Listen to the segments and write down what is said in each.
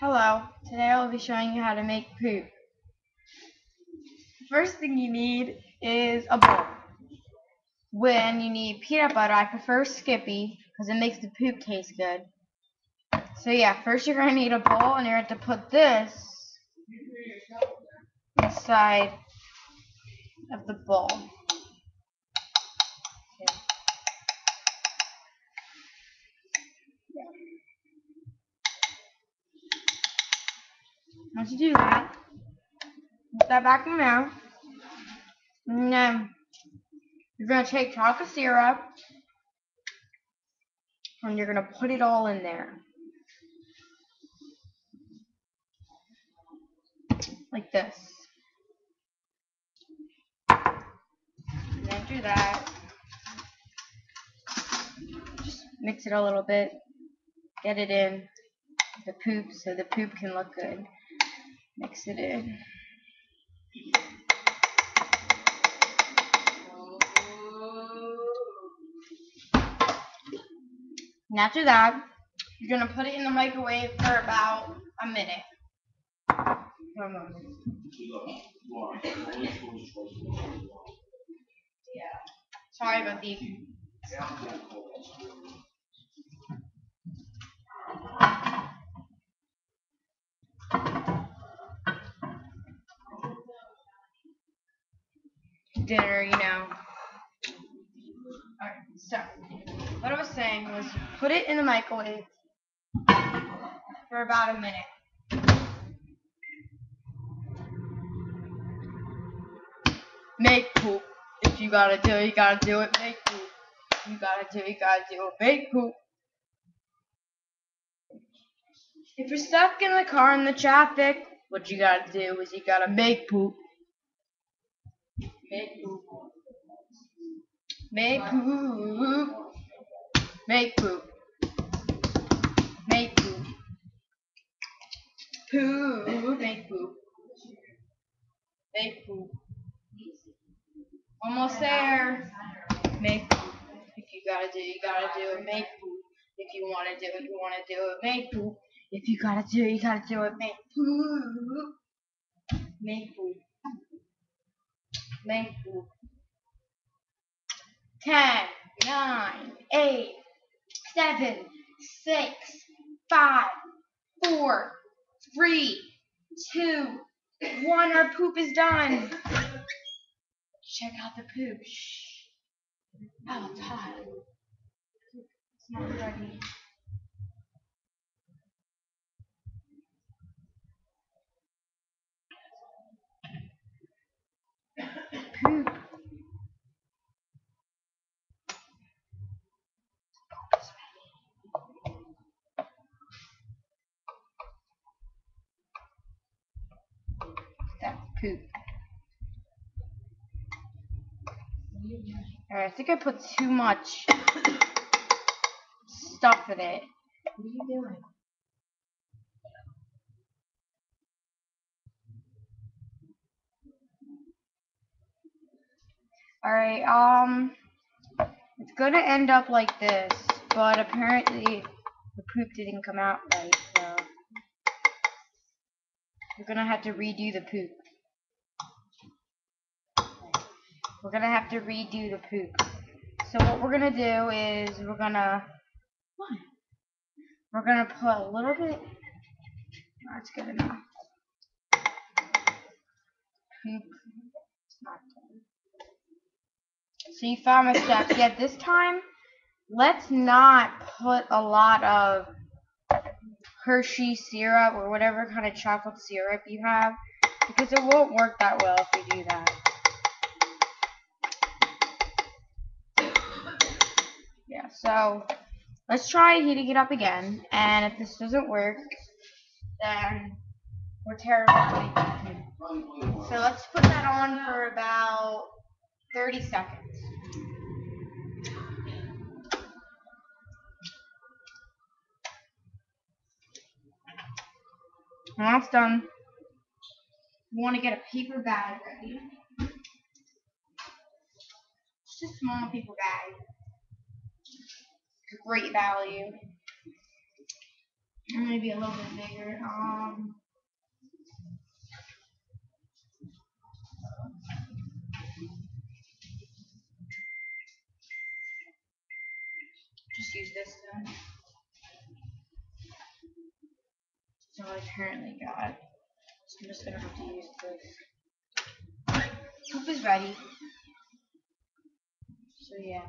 Hello, today I'll be showing you how to make poop. First thing you need is a bowl. When you need peanut butter, I prefer Skippy because it makes the poop taste good. So yeah, first you're going to need a bowl and you're going to put this inside of the bowl. Okay. Once you do that, put that back in there. And then you're going to take chocolate syrup and you're going to put it all in there. Like this. And then do that. Just mix it a little bit. Get it in the poop so the poop can look good. Mix it in. And after that, you're going to put it in the microwave for about a minute. 1 moment. Yeah. Sorry about the dinner, you know. Alright, so what I was saying was put it in the microwave for about a minute. Make poop. If you gotta do it, you gotta do it. Make poop. You gotta do it, you gotta do it. Make poop. If you're stuck in the car in the traffic, what you gotta do is you gotta make poop. Make poop. Make poop. Make poop. Make poop. Poop. Make poop. Make poop. Almost there. Make poop. If you gotta do it, you gotta do it. Make poop. If you wanna do it, you wanna do it. Make poop. If you gotta do it, you gotta do it. Make poop. Make poop. Make poop. 10, 9, 8, 7, 6, 5, 4, 3, 2, 1. Our poop is done. Check out the poop. Shh. Oh, it's hot. It's not ready. Poop. That's poop. Alright, I think I put too much stuff in it. What are you doing? Alright, it's gonna end up like this, but apparently the poop didn't come out right, so we're gonna have to redo the poop. We're gonna have to redo the poop. So what we're gonna do is we're gonna put a little bit. That's good enough. Poop. It's not done. So you found my steps. Yeah, this time let's not put a lot of Hershey syrup or whatever kind of chocolate syrup you have, because it won't work that well if we do that. Yeah, so let's try heating it up again, and if this doesn't work, then we're terrible at making food. So let's put that on for about 30 seconds. When that's done, you want to get a paper bag ready. Just a small paper bag. It's a great value. Maybe a little bit bigger. Just use this then. So I currently got. So I'm just gonna have to use this. Poop is ready. So yeah.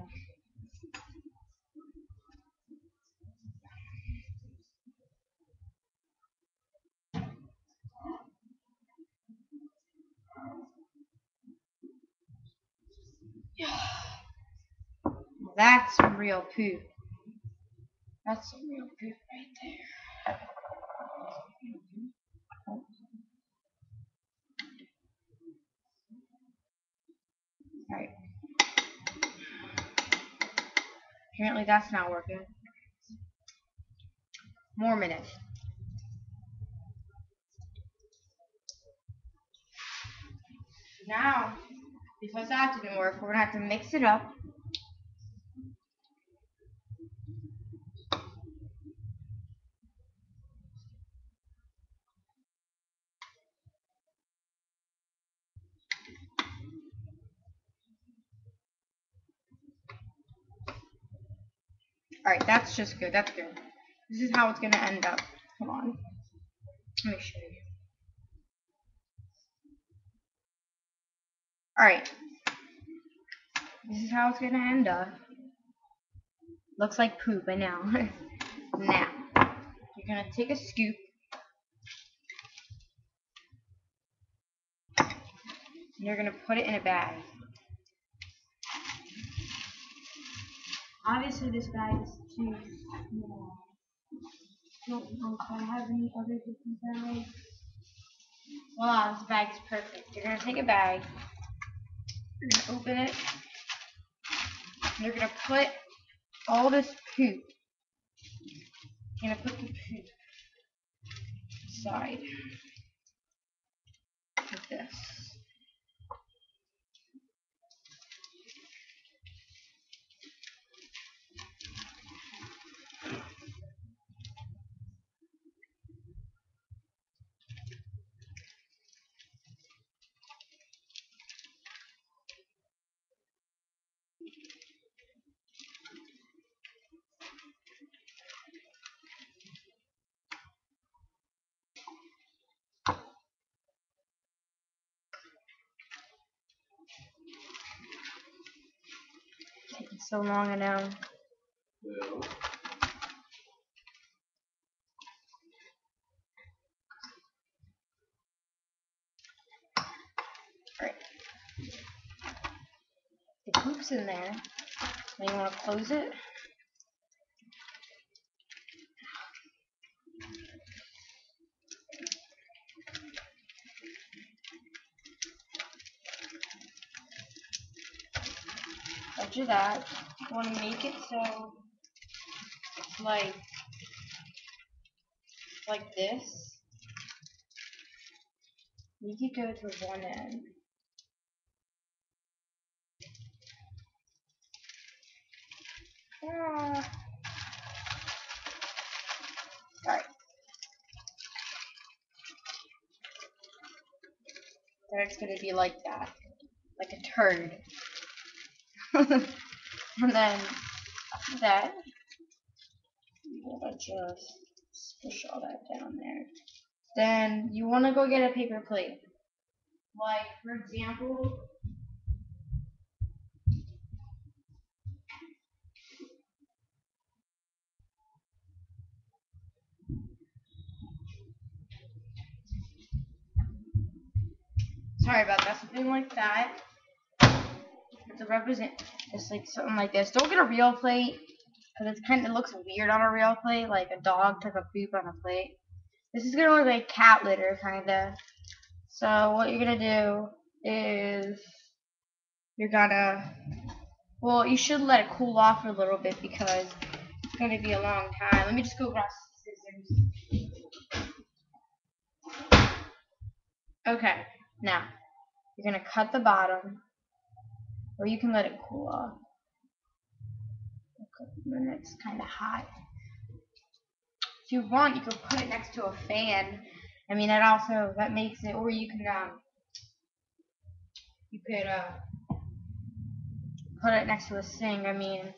That's some real poop. That's some real poop right there. Alright. Apparently that's not working. More minutes. Now, because that didn't work, we're gonna have to mix it up. Alright, that's just good. That's good. This is how it's gonna end up. Come on. Let me show you. Alright. This is how it's gonna end up. Looks like poop, I know. Now, you're gonna take a scoop. And you're gonna put it in a bag. Obviously this bag is too small. I don't know if I have any other different bags. Voila, this bag is perfect. You're gonna take a bag. You're gonna open it. And you're gonna put all this poop. You're gonna put the poop aside. Like this. Taking so long, I know. Alright. The poop's in there. Now you want to close it. After that, you want to make it so like this. You could go to one end. Alright. Then it's gonna be like that. Like a turd. And then after that, you gotta just push all that down there. Then you wanna go get a paper plate. Like, for example, sorry about that, something like that. To represent just like something like this. Don't get a real plate because it looks weird on a real plate, like a dog took a poop on a plate. This is gonna look like cat litter, kinda. So what you're gonna do is you're gonna, well, you should let it cool off for a little bit because it's gonna be a long time. Let me just go grab scissors. Okay, now you're gonna cut the bottom, or you can let it cool off. A couple minutes, kind of hot. If you want, you could put it next to a fan. I mean, that makes it, or you could put it next to a sink. I mean,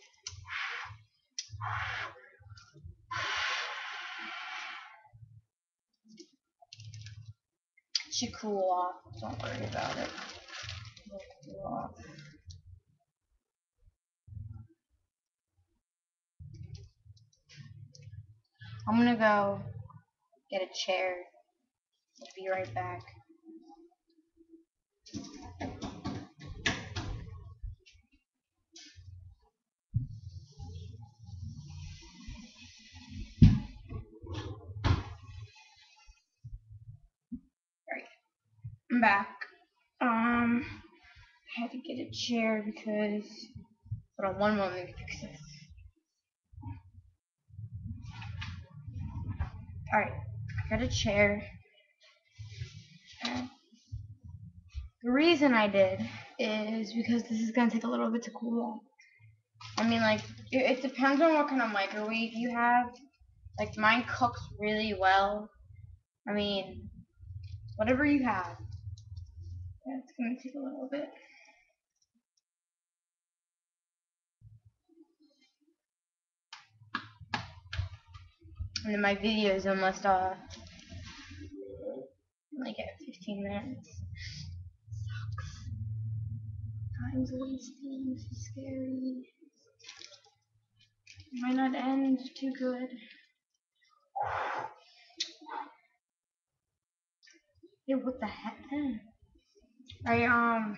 it should cool off. Don't worry about it. It'll cool off. I'm gonna go get a chair. I'll be right back. Alright, I'm back. I had to get a chair because. Hold on one moment to fix this. Alright, I got a chair. And the reason I did is because this is gonna take a little bit to cool off. I mean, like, it depends on what kind of microwave you have. Like, mine cooks really well. I mean, whatever you have. Yeah, it's gonna take a little bit. And then my videos almost only get 15 minutes. Sucks. Time's wasting. This is scary. Might not end too good. Yeah, what the heck? Let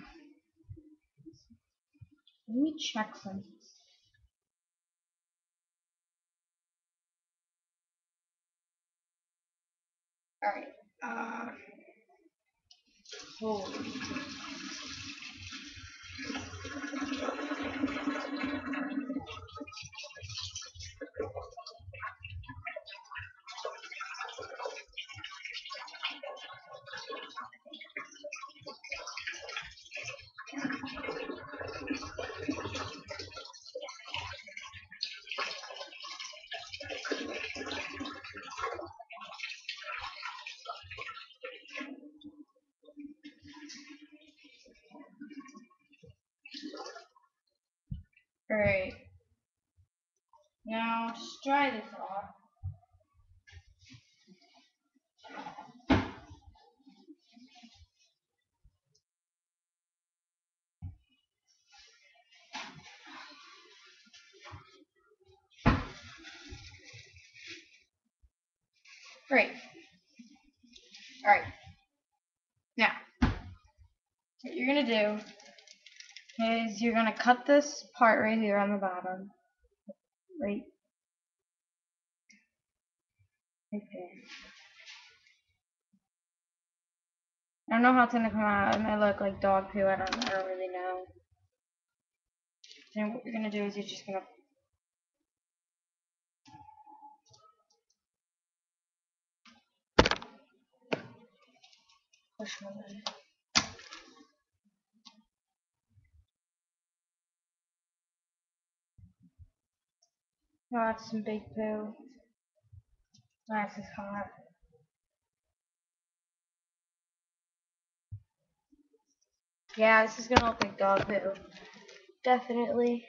me check something. Alright, hold. Alright. Now, just dry this off. Great. Alright. Now, what you're gonna do is you're gonna cut this part right here on the bottom. Right there. I don't know how it's gonna come out. It might look like dog poo. I don't really know. Then what you're gonna do is you're just gonna push one in. Oh, that's some big poo. Nice, it's hot. Yeah, this is gonna look like dog poo. Definitely.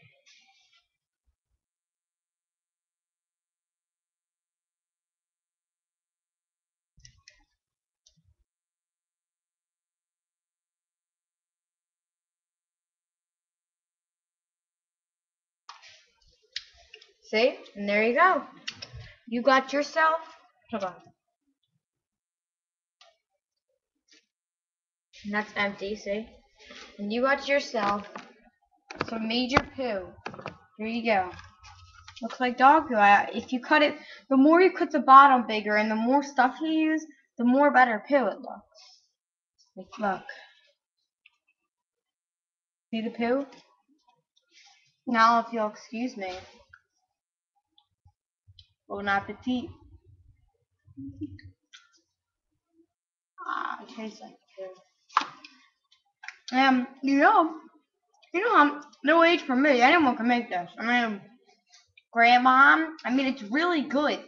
See? And there you go. You got yourself. Hold on. And that's empty, see? And you got yourself some major poo. Here you go. Looks like dog poo. If you cut it, the more you cut the bottom bigger and the more stuff you use, the more better poo it looks. Like, look. See the poo? Now, if you'll excuse me. Bon appetit. It tastes like poo. No age for me. Anyone can make this. I mean, grandma. I mean, it's really good.